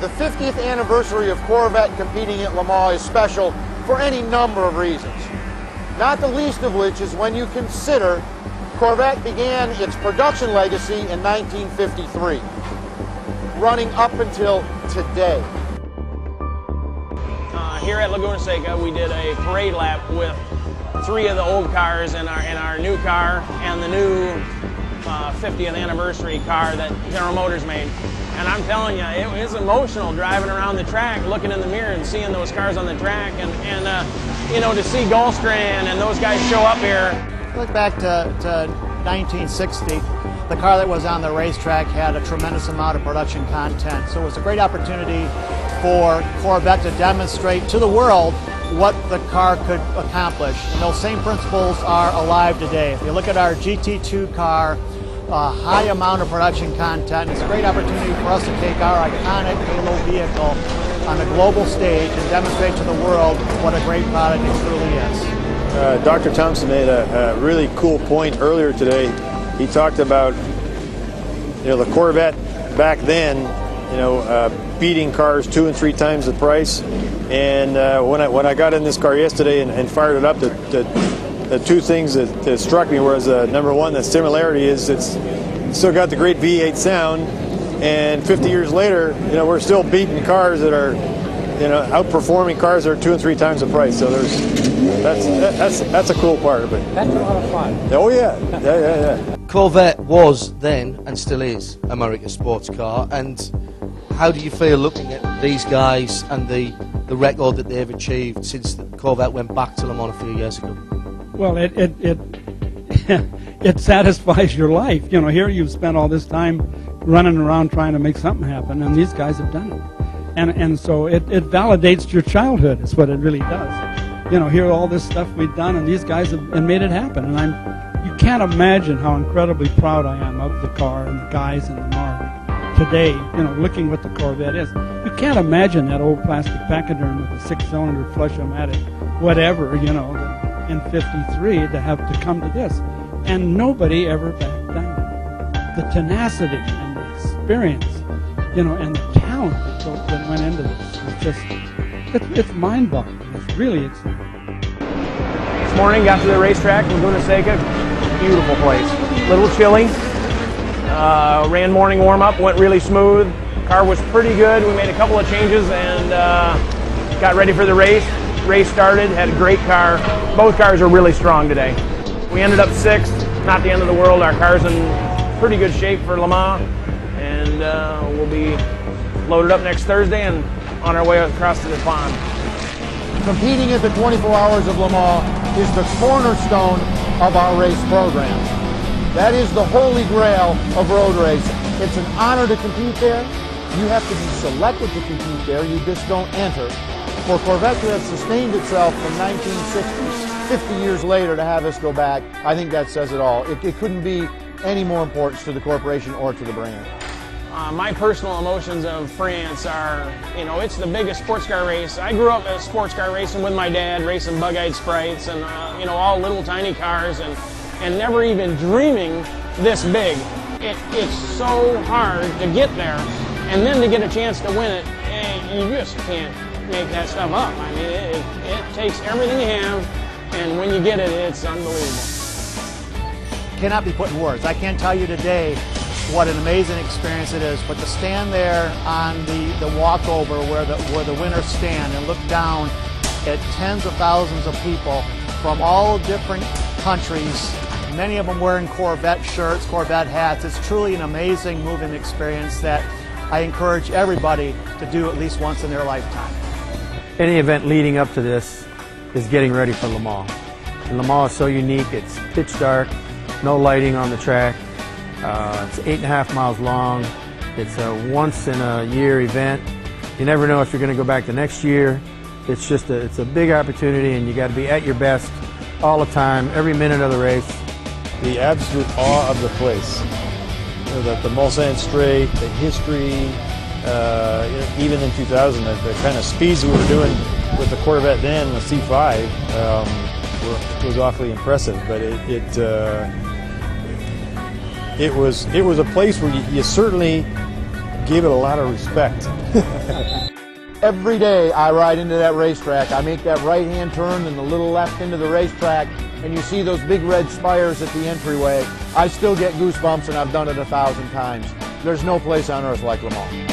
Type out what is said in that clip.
The 50th anniversary of Corvette competing at Le Mans is special for any number of reasons. Not the least of which is when you consider Corvette began its production legacy in 1953, running up until today. Here at Laguna Seca, we did a parade lap with 3 of the old cars in our new car and the new 50th anniversary car that General Motors made. And I'm telling you, it was emotional driving around the track, looking in the mirror and seeing those cars on the track, and you know, to see Gulfstream and those guys show up here. Look back to 1960. The car that was on the racetrack had a tremendous amount of production content, so it was a great opportunity for Corvette to demonstrate to the world what the car could accomplish. And those same principles are alive today. If you look at our GT2 car, a high amount of production content. It's a great opportunity for us to take our iconic Halo vehicle on a global stage and demonstrate to the world what a great product it truly is. Dr. Thompson made a really cool point earlier today. He talked about, you know, the Corvette back then, you know, beating cars 2 and 3 times the price. And when I got in this car yesterday and fired it up, the 2 things that struck me was, number one, the similarity is it's still got the great V8 sound, and 50 years later, you know, we're still beating cars that are, you know, outperforming cars that are 2 and 3 times the price. So that's a cool part of it. That's a lot of fun. Oh yeah, yeah. Corvette was then and still is America's sports car. And how do you feel looking at these guys and the record that they've achieved since the Corvette went back to Le Mans a few years ago? Well, it satisfies your life. You know, here you've spent all this time running around trying to make something happen, and these guys have done it. And so it validates your childhood, is what it really does. You know, here all this stuff we've done, and these guys have made it happen. And you can't imagine how incredibly proud I am of the car and the guys in the mark today. You know, looking what the Corvette is. You can't imagine that old plastic pachyderm with a 6-cylinder flush-o-matic, whatever, you know, in 53 to have to come to this. And nobody ever backed down. The tenacity and the experience, you know, and the talent that went into this. It's just, it's mind-boggling. It's really exciting. This morning, got to the racetrack, Laguna Seca, beautiful place. A little chilly. Ran morning warm-up, went really smooth. Car was pretty good. We made a couple of changes and got ready for the race. Race started, had a great car. Both cars are really strong today. We ended up 6th, not the end of the world. Our car's in pretty good shape for Le Mans, and we'll be loaded up next Thursday and on our way across to the pond. Competing at the 24 Hours of Le Mans is the cornerstone of our race program. That is the holy grail of road racing. It's an honor to compete there. You have to be selected to compete there. You just don't enter. For Corvette to have sustained itself from 1960, 50 years later, to have us go back, I think that says it all. It couldn't be any more important to the corporation or to the brand. My personal emotions of France are, you know, it's the biggest sports car race. I grew up as sports car racing with my dad, racing bug-eyed sprites and, you know, all little tiny cars, and never even dreaming this big. It's so hard to get there, and then to get a chance to win it, you just can't make that stuff up. I mean, it takes everything you have, and when you get it, it's unbelievable. Cannot be put in words. I can't tell you today what an amazing experience it is, but to stand there on the walkover where the winners stand and look down at tens of thousands of people from all different countries, many of them wearing Corvette shirts, Corvette hats. It's truly an amazing, moving experience that I encourage everybody to do at least once in their lifetime. Any event leading up to this is getting ready for Le Mans. And Le Mans is so unique. It's pitch dark, no lighting on the track. It's 8.5 miles long. It's a once-in-a-year event. You never know if you're going to go back the next year. It's just it's a big opportunity, and you got to be at your best all the time, every minute of the race. The absolute awe of the place. You know, the Mulsanne straight, the history, you know, even in 2000, the kind of speeds we were doing with the Corvette then, the C5, was awfully impressive. But it was a place where you certainly gave it a lot of respect. Every day I ride into that racetrack, I make that right-hand turn and the little left into the racetrack, and you see those big red spires at the entryway. I still get goosebumps, and I've done it 1,000 times. There's no place on earth like Le Mans.